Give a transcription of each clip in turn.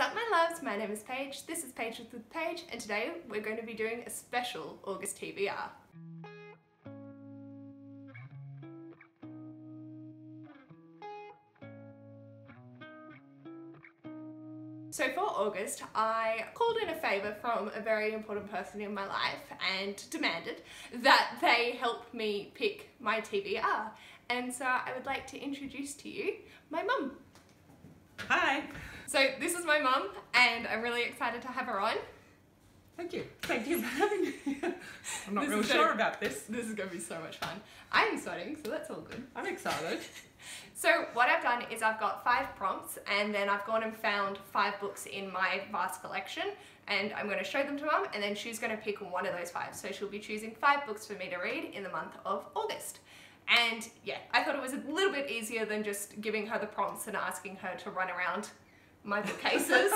up my loves, my name is Paige, this is Paige with Paige, and today we're going to be doing a special August TBR. So for August, I called in a favour from a very important person in my life and demanded that they help me pick my TBR. And so I would like to introduce to you my mum. Hi. So this is my mum and I'm really excited to have her on. Thank you. Thank you for having me. I'm not real sure about this. This is going to be so much fun. I'm sweating, so that's all good. I'm excited. So what I've done is I've got 5 prompts and then I've gone and found 5 books in my vast collection and I'm going to show them to Mum and then she's going to pick one of those 5. So she'll be choosing 5 books for me to read in the month of August. And yeah, I thought it was a little bit easier than just giving her the prompts and asking her to run around my bookcases.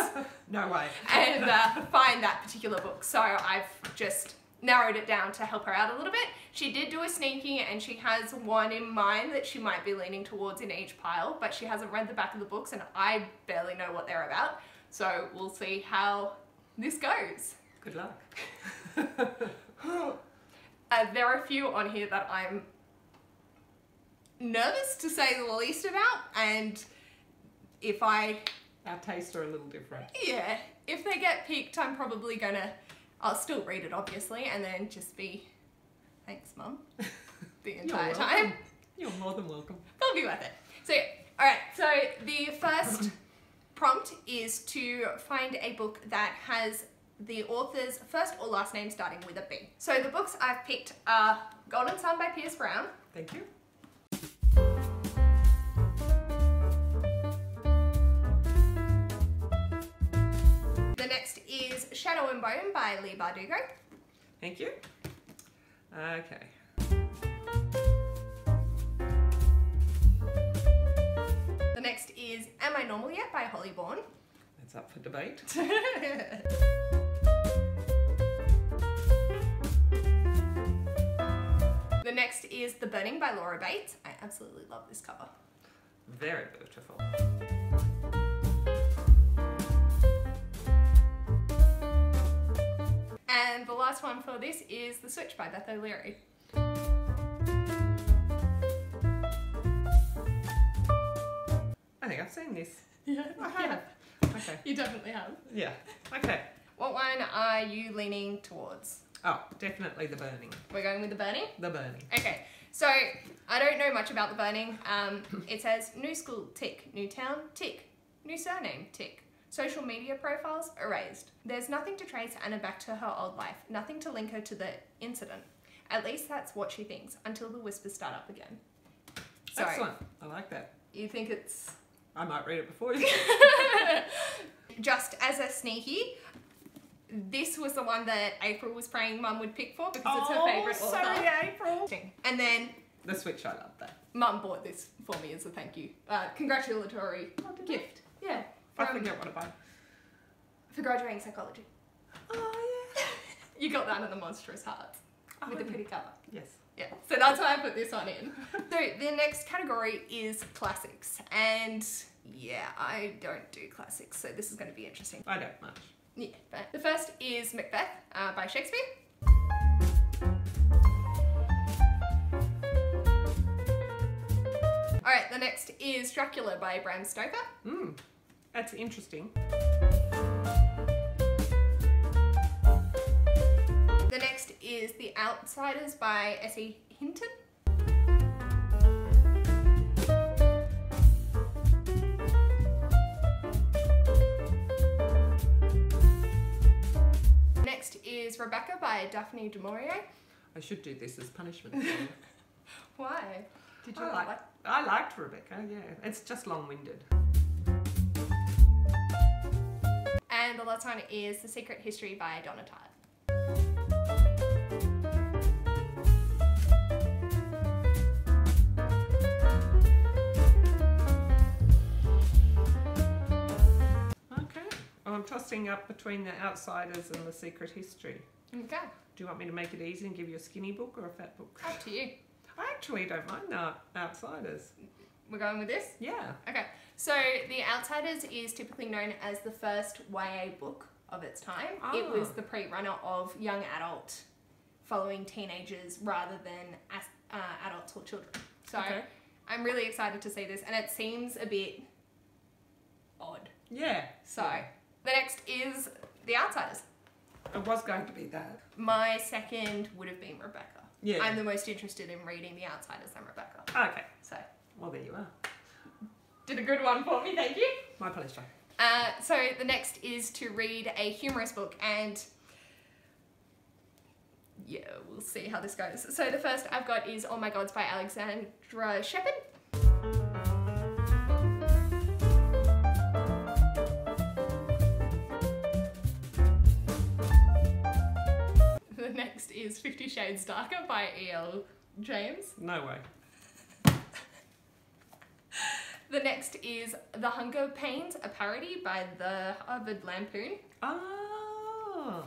No way. And find that particular book. So I've just narrowed it down to help her out a little bit. She did do a sneaky and she has one in mind that she might be leaning towards in each pile, but she hasn't read the back of the books and I barely know what they're about. So we'll see how this goes. Good luck. There are a few on here that I'm nervous to say the least about, and if our tastes are a little different. Yeah, if they get picked, I'm probably gonna, I'll still read it obviously, and then just be, thanks Mum, the entire time. You're more than welcome. It'll be worth it. So yeah, alright, so the first prompt is to find a book that has the author's first or last name starting with a B. So the books I've picked are Golden Sun by Pierce Brown. Thank you. The next is Shadow and Bone by Leigh Bardugo. Thank you. Okay. The next is Am I Normal Yet by Holly Bourne. That's up for debate. The next is The Burning by Laura Bates. I absolutely love this cover. Very beautiful. And the last one for this is The Switch by Beth O'Leary. I think I've seen this. Yeah, I have. Okay. You definitely have. Yeah. Okay. What one are you leaning towards? Oh, definitely The Burning. We're going with The Burning? The Burning. Okay, so I don't know much about The Burning. It says new school, tick. New town, tick. New surname, tick. Social media profiles, erased. There's nothing to trace Anna back to her old life, nothing to link her to the incident. At least that's what she thinks, until the whispers start up again. So, excellent. I like that. You think it's... I might read it before you. Just as a sneaky, this was the one that April was praying Mum would pick for because it's her favourite author. Sorry, April. And then The Switch, I love that. Mum bought this for me as a thank you. Congratulatory gift. Yeah. I forget what I buy. For graduating psychology. Oh, yeah. You got that in the Monstrous Hearts with a pretty cover. Yes. Yeah, so that's why I put this one in. So the next category is classics, and yeah, I don't do classics, so this is going to be interesting. I don't much. Yeah, but the first is Macbeth by Shakespeare. Alright, the next is Dracula by Bram Stoker. That's interesting. The next is The Outsiders by S.E. Hinton. Next is Rebecca by Daphne du Maurier. I should do this as punishment. Why? Did you I liked Rebecca, yeah. It's just long-winded. And the last one is The Secret History by Donna Tartt. Okay. Well, I'm tossing up between The Outsiders and The Secret History. Okay. Do you want me to make it easy and give you a skinny book or a fat book? Up to you. I actually don't mind The Outsiders. We're going with this? Yeah. Okay. So The Outsiders is typically known as the first YA book of its time. It was the pre-runner of young adult following teenagers rather than adults or children. So I'm really excited to see this, and it seems a bit odd. Yeah. So the next is The Outsiders. It was going to be that. My second would have been Rebecca. Yeah. I'm the most interested in reading The Outsiders than Rebecca. Okay. So Well, there you are. did a good one for me, thank you. My pleasure. So the next is to read a humorous book, and yeah, we'll see how this goes. So the first I've got is Oh My Gods by Alexandra Shepherd. The next is 50 Shades Darker by E.L. James. No way. The next is The Hunger Pains, a parody by the Harvard Lampoon. Ah.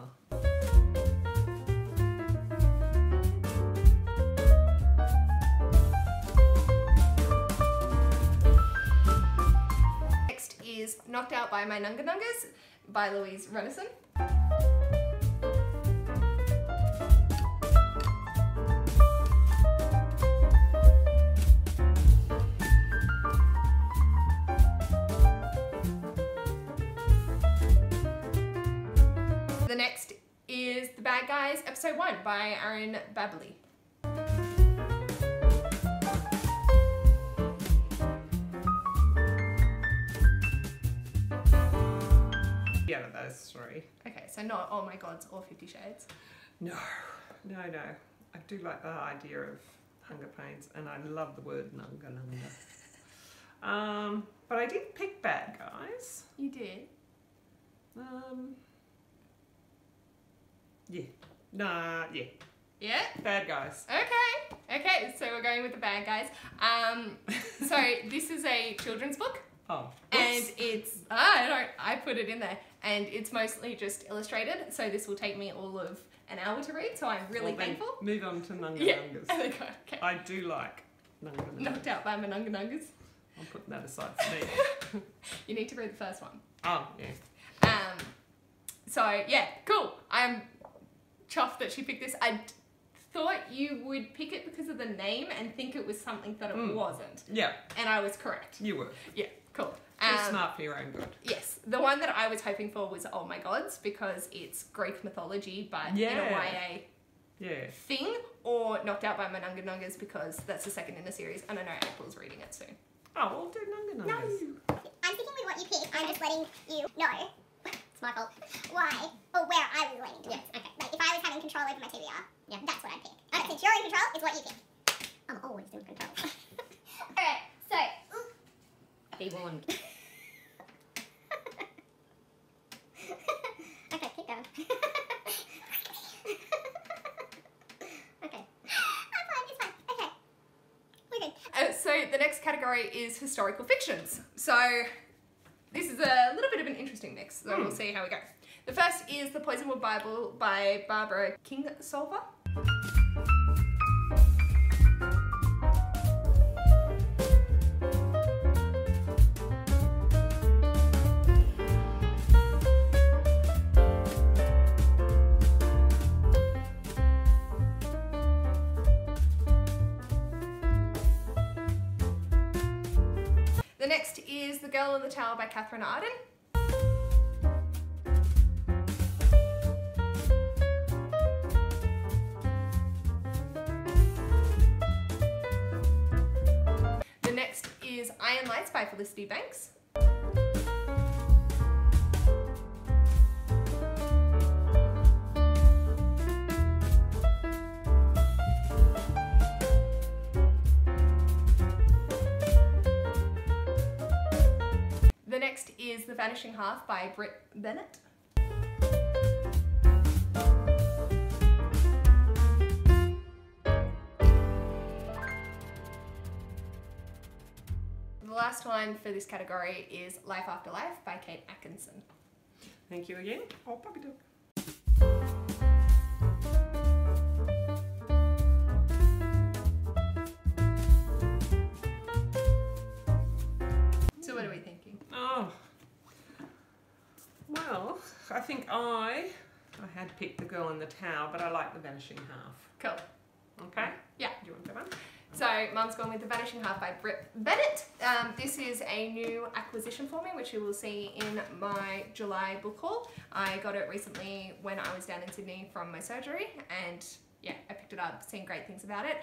Next is Knocked Out by My Nunganungas by Louise Renison. The next is The Bad Guys, Episode 1 by Aaron Babley. Out of those three. Okay, so not Oh My Gods or 50 Shades. No. I do like the idea of hunger pains, and I love the word nunga nunga. But I did pick Bad Guys. You did? Yeah. Nah, yeah. Yeah? Bad Guys. Okay, so we're going with The Bad Guys. So this is a children's book. Oh. And it's, I put it in there, and it's mostly just illustrated, so this will take me all of an hour to read, so I'm really thankful. Move on to Nunga Yeah, Nungas. and then go, okay. I do like Nunga Nungas. Knocked Out by my Nunganungas. I'm putting that aside for me. You need to read the first one. Oh, yeah. So, yeah, cool. I'm chuffed that she picked this. I thought you would pick it because of the name and think it was something that it wasn't. Yeah. And I was correct. You were. Yeah, cool. Too smart for your own good. Yes. The one that I was hoping for was Oh My Gods, because it's Greek mythology, but in a YA thing, or Knocked Out by My Nunganungas, because that's the second in the series, and I know April's reading it soon. Oh, we'll do Nunga Nungas. No. I'm sticking with what you picked. I'm just letting you know. It's my fault. Why or where I was leaning towards. Yes. Okay. Like if I was having control over my TBR, that's what I'd pick. Okay. Since you're in control, it's what you pick. I'm always in control. Alright, so be warned. Okay, keep going. Okay. I'm fine, it's fine. Okay. We're good. So the next category is historical fictions. So this is a little bit of an interesting mix, so we'll see how we go. The first is The Poisonwood Bible by Barbara Kingsolver. The next is The Girl in the Tower by Catherine Arden. The next is Iron Lights by Felicity Banks. The next is The Vanishing Half by Britt Bennett. The last one for this category is Life After Life by Kate Atkinson. Thank you again. Oh, puppy dog. Well, I think I had picked The Girl in the Tower, but I like The Vanishing Half. Cool. Okay? Yeah. Do you want that one? So Mum's gone with The Vanishing Half by Britt Bennett. This is a new acquisition for me, which you will see in my July book haul. I got it recently when I was down in Sydney from my surgery, and yeah, I picked it up, seen great things about it.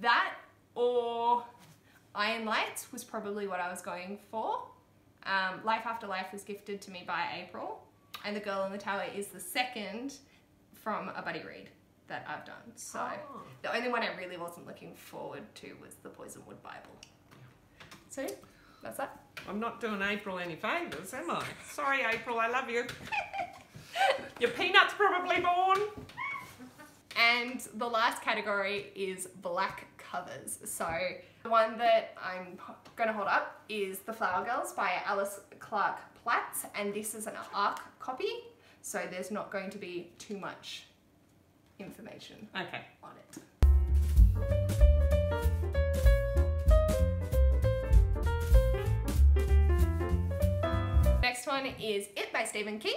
That or Iron Lights was probably what I was going for. Life After Life was gifted to me by April, and The Girl in the Tower is the second from a buddy read that I've done. So the only one I really wasn't looking forward to was the Poisonwood Bible. So that's that. I'm not doing April any favours, am I? Sorry, April, I love you. Your peanut's probably born. And the last category is black covers. So the one that I'm going to hold up is The Flower Girls by Alice Clark Platts, and this is an ARC copy, so there's not going to be too much information on it. Next one is It by Stephen King.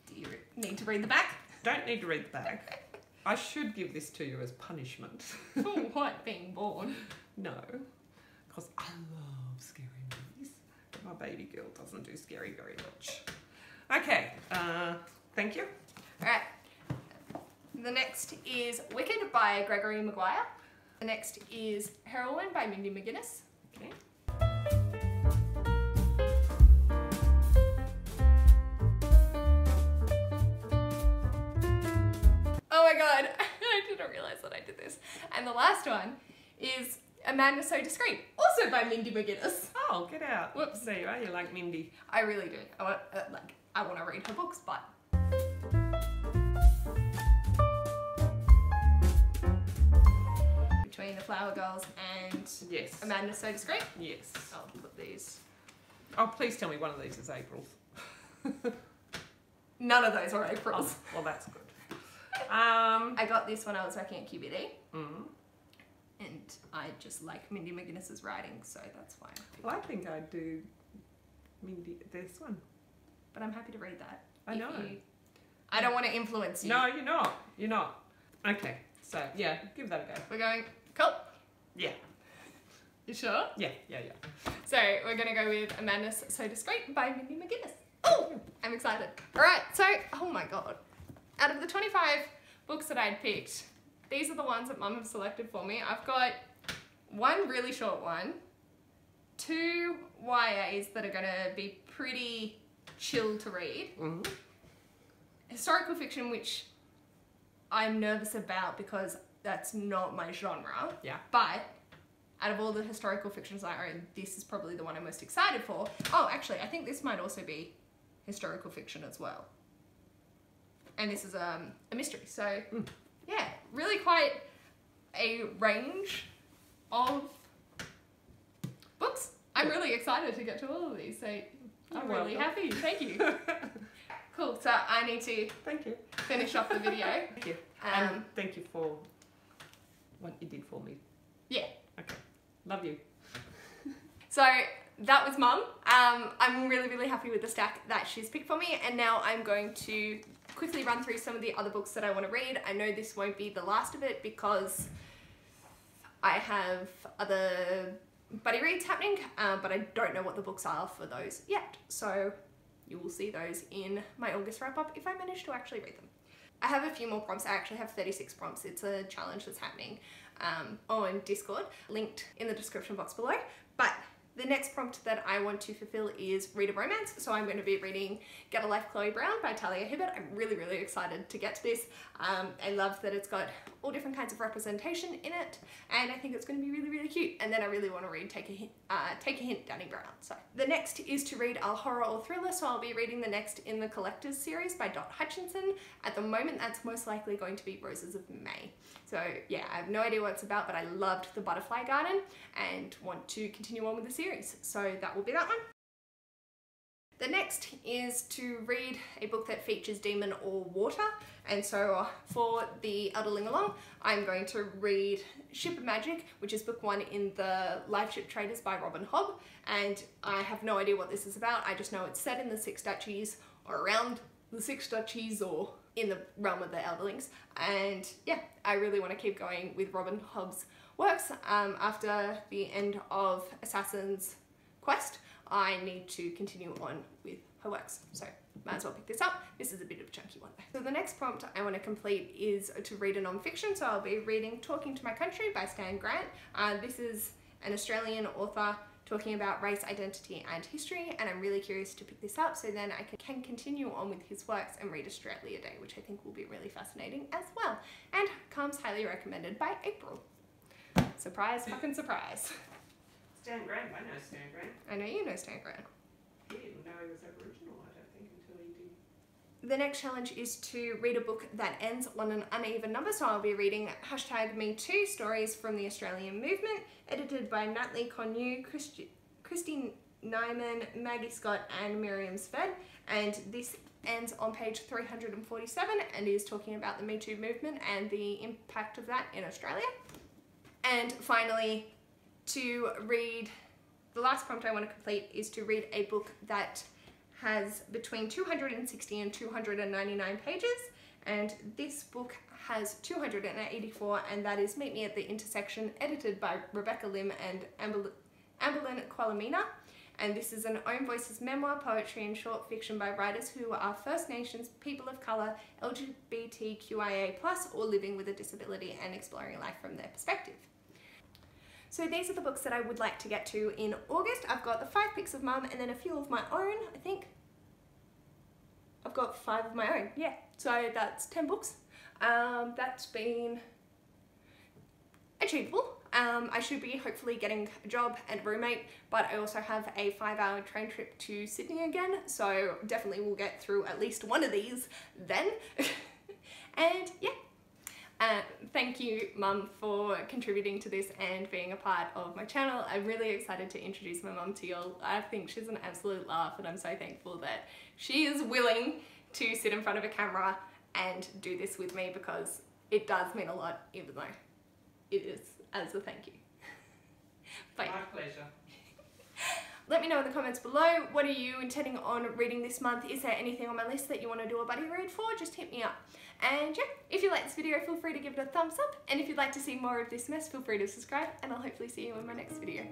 Do you need to read the back? Don't need to read the back. I should give this to you as punishment. For what? Being born? No, because I love scary movies. My baby girl doesn't do scary very much. Okay, thank you. Alright. The next is Wicked by Gregory Maguire. The next is Heroine by Mindy McGuinness. Okay. Oh my god, I didn't realise that I did this. And the last one is A Madness So Discreet, also by Mindy McGuinness. Oh, get out. Whoops. There you are, you like Mindy. I really do. I want to read her books, but... Between The Flower Girls and Yes. A Madness So Discreet. Yes. I'll put these. Oh, please tell me one of these is April's. None of those are April's. Oh, well, that's good. I got this when I was working at QBD. And I just like Mindy McGuinness's writing, so that's why I picked Well, I it. think I'd do Mindy, this one. But I'm happy to read that. I know. I don't want to influence you. No, you're not. You're not. Okay, so yeah, give that a go. We're going, cool. Yeah. You sure? Yeah. So we're going to go with A Madness So Discreet by Mindy McGuinness. Oh, I'm excited. All right, so, oh my God. Out of the 25 books that I'd picked, these are the ones that Mum have selected for me. I've got one really short one, 2 YAs that are going to be pretty chill to read, historical fiction, which I'm nervous about because that's not my genre. Yeah. But out of all the historical fictions I own, this is probably the one I'm most excited for. Oh, actually, I think this might also be historical fiction as well. And this is a mystery. So, yeah, really quite a range of books. I'm really excited to get to all of these. So, I'm You're really welcome. happy. Thank you. Cool. So, I need to Thank you. finish off the video. Thank you. And thank you for what you did for me. Yeah. Okay. Love you. So that was Mum. I'm really, really happy with the stack that she's picked for me, and now I'm going to quickly run through some of the other books that I want to read. I know this won't be the last of it because I have other buddy reads happening, but I don't know what the books are for those yet. So you will see those in my August wrap up if I manage to actually read them. I have a few more prompts. I actually have 36 prompts. It's a challenge that's happening on Discord, linked in the description box below. But the next prompt that I want to fulfill is read a romance. So I'm going to be reading Get a Life, Chloe Brown by Talia Hibbert. I'm really, really excited to get to this. I love that it's got all different kinds of representation in it, and I think it's going to be really, really cute. And then I really want to read Take a Hint, Danny Brown. So the next is to read a horror or thriller. So I'll be reading the next in the Collectors series by Dot Hutchinson. At the moment, that's most likely going to be Roses of May. So yeah, I have no idea what it's about, but I loved The Butterfly Garden and want to continue on with the series. So that will be that one. The next is to read a book that features demon or water. And so for the Elderling Along, I'm going to read Ship of Magic, which is book 1 in the Live Ship Traders by Robin Hobb. And I have no idea what this is about. I just know it's set in the Six Duchies or around the Six Duchies or in the realm of the Elderlings. And yeah, I really want to keep going with Robin Hobb's works. After the end of Assassin's Quest, I need to continue on with her works. So might as well pick this up. This is a bit of a chunky one though. So the next prompt I want to complete is to read a non-fiction. So I'll be reading Talking to My Country by Stan Grant. This is an Australian author talking about race, identity and history, and I'm really curious to pick this up so then I can continue on with his works and read Australia Day, which I think will be really fascinating as well, and comes highly recommended by April. Surprise fucking surprise. Stan Grant, I know Stan Grant. I know you know Stan Grant. He didn't know he was Aboriginal, I don't think, until he did. The next challenge is to read a book that ends on an uneven number, so I'll be reading #MeToo Stories from the Australian Movement, edited by Natalie Connew, Christine Nyman, Maggie Scott and Miriam Sved, and this ends on page 347 and is talking about the Me Too movement and the impact of that in Australia. And finally, to read, the last prompt I want to complete is to read a book that has between 260 and 299 pages, and this book has 284, and that is Meet Me at the Intersection, edited by Rebecca Lim and Amberlyn Qualamina. And this is an own voices memoir, poetry and short fiction by writers who are First Nations, people of colour, LGBTQIA+, or living with a disability and exploring life from their perspective. So these are the books that I would like to get to in August. I've got the 5 picks of Mum and then a few of my own, I think. I've got 5 of my own, yeah. So that's 10 books. That's been achievable. I should be hopefully getting a job and a roommate, but I also have a 5-hour train trip to Sydney again, so definitely we'll get through at least one of these then. And yeah. Thank you, Mum, for contributing to this and being a part of my channel. I'm really excited to introduce my mum to you all. I think she's an absolute laugh, and I'm so thankful that she is willing to sit in front of a camera and do this with me, because it does mean a lot, even though it is as a thank you. But my pleasure. Let me know in the comments below, what are you intending on reading this month? Is there anything on my list that you want to do a buddy read for? Just hit me up. And yeah, if you like this video, feel free to give it a thumbs up. And if you'd like to see more of this mess, feel free to subscribe, and I'll hopefully see you in my next video.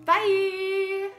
Bye!